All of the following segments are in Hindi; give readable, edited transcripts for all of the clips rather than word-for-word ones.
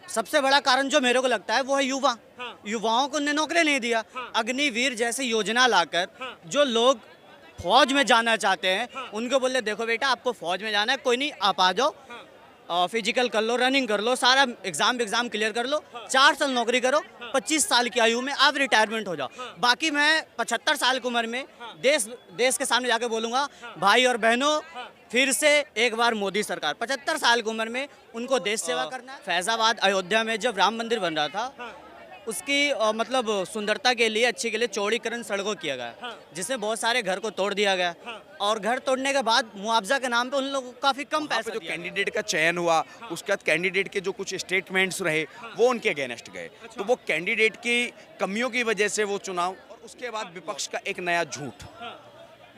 सबसे बड़ा कारण जो मेरे को लगता है वो है युवा। युवाओं को उन्हें नौकरी नहीं दिया। अग्निवीर जैसी योजना लाकर जो लोग फौज में जाना चाहते हैं उनको बोले देखो बेटा आपको फौज में जाना है, कोई नहीं आप आ जाओ, फिजिकल कर लो, रनिंग कर लो, सारा एग्जाम क्लियर कर लो, 4 साल नौकरी करो, 25 साल की आयु में आप रिटायरमेंट हो जाओ। बाकी मैं 75 साल की उम्र में देश के सामने जाके बोलूँगा भाई और बहनों फिर से एक बार मोदी सरकार। 75 साल की उम्र में उनको देश सेवा करना है। फैजाबाद अयोध्या में जब राम मंदिर बन रहा था उसकी मतलब सुंदरता के लिए, अच्छी के लिए चौड़ीकरण सड़कों किया गया, जिसमें बहुत सारे घर को तोड़ दिया गया और घर तोड़ने के बाद मुआवजा के नाम पे उन लोगों को काफी कम पैसा जो दिया कैंडिडेट का चयन हुआ उसके बाद कैंडिडेट के जो कुछ स्टेटमेंट्स रहे वो उनके अगेंस्ट गए। तो वो कैंडिडेट की कमियों की वजह से वो चुनाव, और उसके बाद विपक्ष का एक नया झूठ,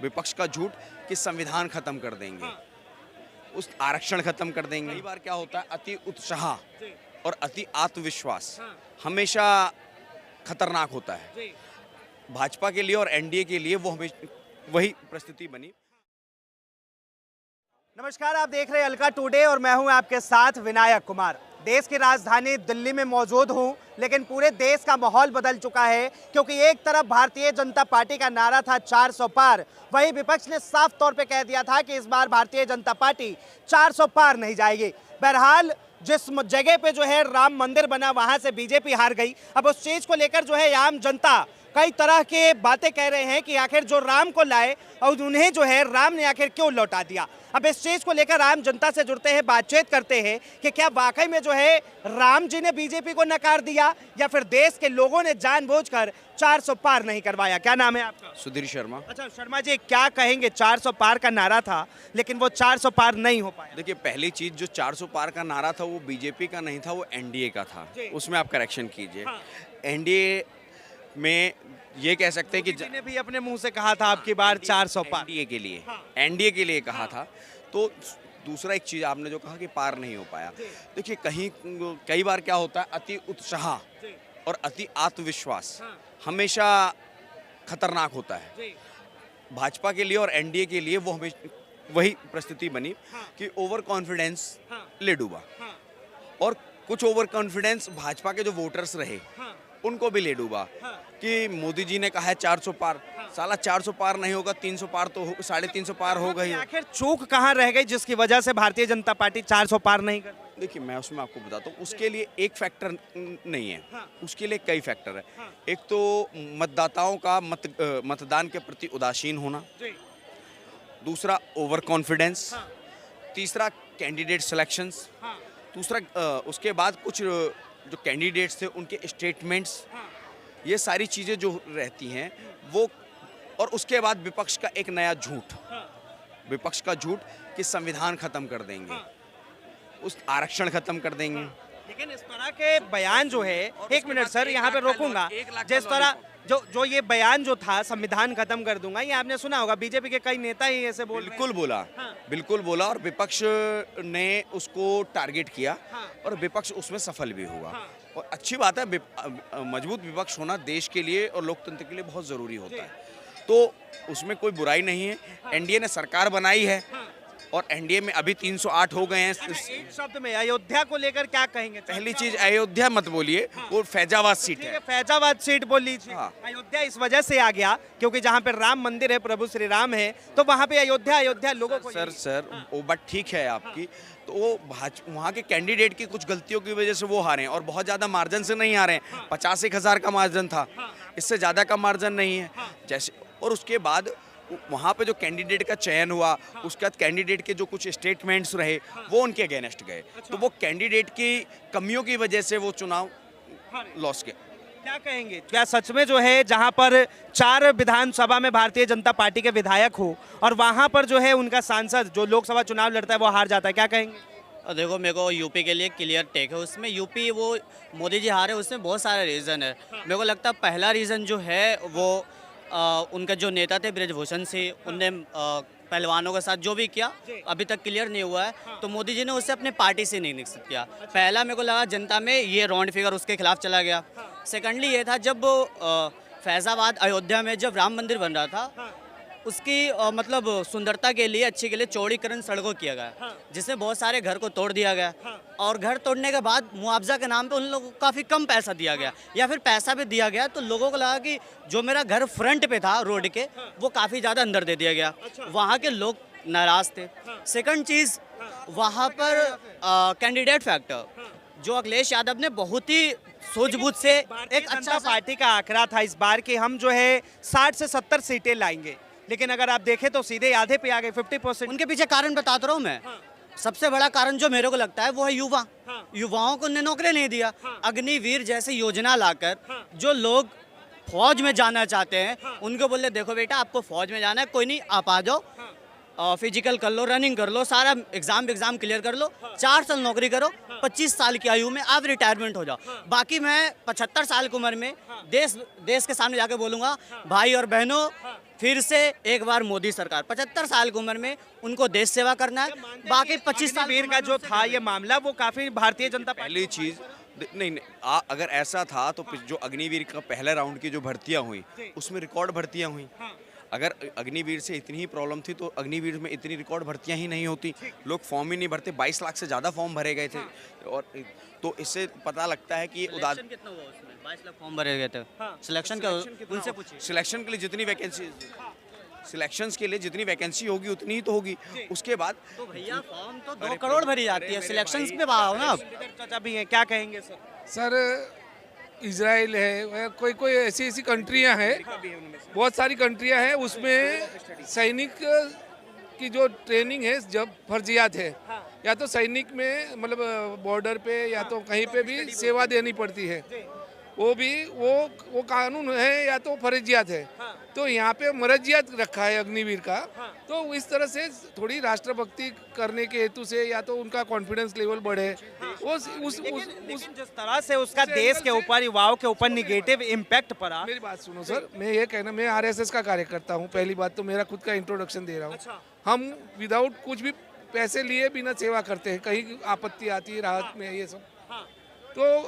विपक्ष का झूठ कि संविधान खत्म कर देंगे, उस आरक्षण खत्म कर देंगे। कई बार क्या होता है अति उत्साह और अति आत्मविश्वास हमेशा खतरनाक होता है। भाजपा के लिए और एनडीए के लिए वो हमेशा वही परिस्थिति बनी। नमस्कार, आप देख रहे हैं अलका टुडे और मैं हूं आपके साथ विनायक कुमार। देश की राजधानी दिल्ली में मौजूद हूं, लेकिन पूरे देश का माहौल बदल चुका है, क्योंकि एक तरफ भारतीय जनता पार्टी का नारा था 400 पार, वहीं विपक्ष ने साफ तौर पे कह दिया था कि इस बार भारतीय जनता पार्टी 400 पार नहीं जाएगी। बहरहाल जिस जगह पे जो है राम मंदिर बना वहां से बीजेपी हार गई। अब उस चीज को लेकर जो है आम जनता कई तरह के बातें कह रहे हैं कि आखिर जो राम को लाए और उन्हें जो है राम ने आखिर क्यों लौटा दिया। अब इस चीज को लेकर आम जनता से जुड़ते हैं, बातचीत करते हैं कि क्या वाकई में जो है राम जी ने बीजेपी को नकार दिया या फिर देश के लोगों ने जानबूझकर 400 पार नहीं करवाया। क्या नाम है आपका? सुधीर शर्मा। अच्छा शर्मा जी, क्या कहेंगे? 400 पार का नारा था लेकिन वो 400 पार नहीं हो पाया। देखिए, पहली चीज जो 400 पार का नारा था वो बीजेपी का नहीं था, वो एनडीए का था। उसमें आप करेक्शन कीजिए। एनडीए में ये कह सकते हैं कि ने भी अपने मुंह से कहा था आपकी बार 400 पार एनडीए के लिए कहा था। तो दूसरा एक चीज आपने जो कहा कि पार नहीं हो पाया, देखिए कई बार क्या होता है अति उत्साह और अति आत्मविश्वास हमेशा खतरनाक होता है। भाजपा के लिए और एनडीए के लिए वो हमेशा वही परिस्थिति बनी कि ओवर कॉन्फिडेंस ले डूबा, और कुछ ओवर कॉन्फिडेंस भाजपा के जो वोटर्स रहे उनको भी ले डूबा कि मोदी जी ने कहा है 400 पार, साला 400 पार नहीं होगा, 300 पार तो 350 पार हो गई। आखिर चूक कहाँ रह गई जिसकी वजह से भारतीय जनता पार्टी 400 पार नहीं कर? देखिए, मैं उसमें आपको बताता हूँ, उसके लिए एक फैक्टर नहीं है, उसके लिए कई फैक्टर है। एक तो मतदाताओं का मतदान के प्रति उदासीन होना, दूसरा ओवर कॉन्फिडेंस, तीसरा कैंडिडेट सिलेक्शंस, दूसरा उसके बाद कुछ जो कैंडिडेट्स थे उनके स्टेटमेंट्स, ये सारी चीज़ें जो रहती हैं वो, और उसके बाद विपक्ष का एक नया झूठ, विपक्ष का झूठ कि संविधान खत्म कर देंगे, उस आरक्षण खत्म कर देंगे। लेकिन इस तरह के बयान जो है, एक मिनट सर यहाँ पे रोकूंगा, जिस तरह जो ये बयान जो था संविधान खत्म कर दूंगा, ये आपने सुना होगा, बीजेपी के कई नेता ही ऐसे बिल्कुल बोला, बिल्कुल बोला, और विपक्ष ने उसको टारगेट किया और विपक्ष उसमें सफल भी हुआ। और अच्छी बात है, मजबूत विपक्ष होना देश के लिए और लोकतंत्र के लिए बहुत जरूरी होता है, तो उसमें कोई बुराई नहीं है। एनडीए ने सरकार बनाई है और एनडीए में अभी 308 हो गए हैं। एक शब्द में अयोध्या को लेकर क्या कहेंगे? पहली चीज, अयोध्या मत बोलिए, वो फैजाबाद सीट है। फैजाबाद सीट बोल लीजिए। अयोध्या इस वजह से आ गया क्योंकि जहाँ पे राम मंदिर है, प्रभु श्री राम है, तो वहाँ पे अयोध्या लोगों को। सर वो बात ठीक है आपकी, तो वो वहाँ के कैंडिडेट की कुछ गलतियों की वजह से वो हारे हैं, और बहुत ज्यादा मार्जिन से नहीं हारे हैं। 85,000 का मार्जिन था, इससे ज्यादा का मार्जिन नहीं है जैसे। और उसके बाद वहाँ पे जो कैंडिडेट का चयन हुआ उसके बाद कैंडिडेट के जो कुछ स्टेटमेंट्स रहे वो उनके अगेंस्ट गए, तो वो कैंडिडेट की कमियों की वजह से वो चुनाव लॉस गए। क्या कहेंगे, क्या सच में जो है जहाँ पर 4 विधानसभा में भारतीय जनता पार्टी के विधायक हो और वहाँ पर जो है उनका सांसद जो लोकसभा चुनाव लड़ता है वो हार जाता है, क्या कहेंगे? देखो, मेरे को यूपी के लिए क्लियर टेक है, उसमें यूपी वो मोदी जी हारे उसमें बहुत सारे रीज़न है। मेरे को लगता है पहला रीज़न जो है वो उनके जो नेता थे ब्रिजभूषण सिंह, उनने पहलवानों के साथ जो भी किया अभी तक क्लियर नहीं हुआ है, तो मोदी जी ने उससे अपने पार्टी से नहीं निकल किया। पहला मेरे को लगा जनता में ये राउंड फिगर उसके खिलाफ चला गया। सेकेंडली ये था जब फैजाबाद अयोध्या में जब राम मंदिर बन रहा था उसकी मतलब सुंदरता के लिए, अच्छी के लिए चौड़ीकरण सड़कों किया गया, जिसमें बहुत सारे घर को तोड़ दिया गया, और घर तोड़ने के बाद मुआवजा के नाम पे उन लोगों को काफ़ी कम पैसा दिया गया, या फिर पैसा भी दिया गया तो लोगों को लगा कि जो मेरा घर फ्रंट पे था रोड के, वो काफ़ी ज़्यादा अंदर दे दिया गया। वहाँ के लोग नाराज़ थे। सेकंड चीज़, वहाँ पर कैंडिडेट फैक्टर, जो अखिलेश यादव ने बहुत ही सूझबूझ से एक अच्छा पार्टी का आंकड़ा था इस बार कि हम जो है 60 से 70 सीटें लाएंगे, लेकिन अगर आप देखें तो सीधे आधे पे आ गए, 50%। उनके पीछे कारण बताता रहा हूँ मैं। सबसे बड़ा कारण जो मेरे को लगता है वो है युवा। युवाओं को उन्हें नौकरी नहीं दिया। अग्निवीर जैसी योजना लाकर जो लोग फौज में जाना चाहते हैं उनको बोले देखो बेटा आपको फौज में जाना है, कोई नहीं आप आ जाओ, फिजिकल कर लो, रनिंग कर लो, सारा एग्जाम क्लियर कर लो, 4 साल नौकरी करो, 25 साल की आयु में आप रिटायरमेंट हो जाओ। बाकी मैं 75 साल की उम्र में देश के सामने जाके बोलूँगा भाई और बहनों, फिर से एक बार मोदी सरकार। 75 साल की उम्र में उनको देश सेवा करना है। बाकी 25 साल वीर का जो था ये मामला, वो काफी भारतीय जनता पार्टी पहली चीज नहीं, अगर ऐसा था तो जो अग्निवीर का पहले राउंड की जो भर्तियां हुई उसमें रिकॉर्ड भर्तियां हुई। अगर अग्निवीर से इतनी ही प्रॉब्लम थी तो अग्निवीर में इतनी रिकॉर्ड भर्तियां ही नहीं होती, लोग फॉर्म ही नहीं भरते। 22 लाख से ज़्यादा फॉर्म भरे गए थे, और तो इससे पता लगता है कि कितना हुआ उसमें? 22 लाख फॉर्म भरे गए थे। सिलेक्शन का उनसे पूछिए। सिलेक्शन के लिए जितनी वैकेंसी, सिलेक्शंस के लिए जितनी वैकेंसी होगी उतनी ही तो होगी। उसके बाद तो भैया फॉर्म तो 2 करोड़ भरी जाती है, सिलेक्शंस पे आओ ना। चाचा भी हैं, क्या कहेंगे सर? सर इजराइल है, कोई कोई ऐसी कंट्रियां हैं, बहुत सारी कंट्रियां हैं, उसमें सैनिक की जो ट्रेनिंग है जब फर्जियात है, या तो सैनिक में मतलब बॉर्डर पे या तो कहीं पे भी सेवा देनी पड़ती है, वो भी वो कानून है या तो फर्जियात है। तो यहाँ पे मरजियात रखा है अग्निवीर का, तो इस तरह से थोड़ी राष्ट्रभक्ति करने के हेतु से या तो उनका कॉन्फिडेंस लेवल बढ़े। लेकिन जिस तरह से उसका देश के ऊपर, युवाओं के ऊपर निगेटिव इम्पैक्ट पड़ा। मेरी बात सुनो सर, मैं ये कहना, मैं आरएसएस का कार्यकर्ता हूँ। पहली बात तो मेरा खुद का इंट्रोडक्शन दे रहा हूँ। हम विदाउट कुछ भी पैसे लिए बिना सेवा करते हैं, कहीं आपत्ति आती है राहत में, ये सब। तो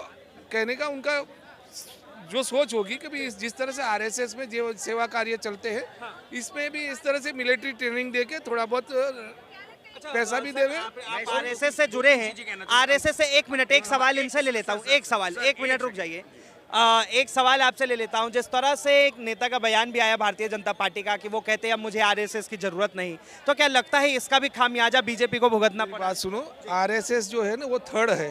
कहने का उनका जो सोच होगी कि भी जिस तरह से आरएसएस में जो सेवा कार्य चलते हैं, इसमें भी इस तरह से मिलिट्री ट्रेनिंग देके थोड़ा बहुत पैसा भी देवे। आरएसएस से जुड़े हैं, आरएसएस से 1 मिनट एक सवाल इनसे ले लेता हूँ। एक सवाल, 1 मिनट रुक जाइए। एक सवाल आपसे ले लेता हूँ। जिस तरह से एक नेता का बयान भी आया भारतीय जनता पार्टी का कि वो कहते हैं अब मुझे आरएसएस की जरूरत नहीं, तो क्या लगता है इसका भी खामियाजा बीजेपी को भुगतना पड़ा? बात सुनो, आरएसएस जो है ना वो थर्ड है,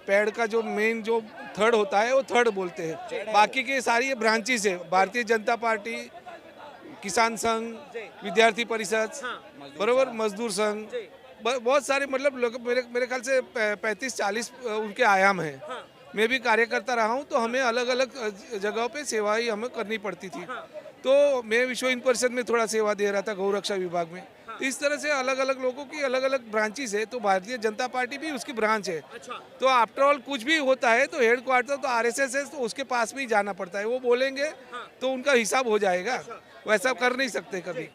पैड का जो मेन जो थर्ड होता है वो थर्ड बोलते हैं। बाकी की सारी ब्रांचेस है, भारतीय जनता पार्टी, किसान संघ, विद्यार्थी परिषद, बराबर, मजदूर संघ, बहुत सारे मतलब लोग, मेरे ख्याल से 35-40 उनके आयाम हैं। मैं भी कार्यकर्ता रहा हूँ, तो हमें अलग अलग जगहों पे सेवाएं हमें करनी पड़ती थी। तो मैं विश्व हिंदू परिषद में थोड़ा सेवा दे रहा था, गौरक्षा विभाग में। इस तरह से अलग अलग लोगों की अलग अलग ब्रांचेस है, तो भारतीय जनता पार्टी भी उसकी ब्रांच है। तो आफ्टर ऑल कुछ भी होता है तो हेड क्वार्टर तो आरएसएस है, तो उसके पास में ही जाना पड़ता है। वो बोलेंगे तो उनका हिसाब हो जाएगा, वैसा कर नहीं सकते कभी।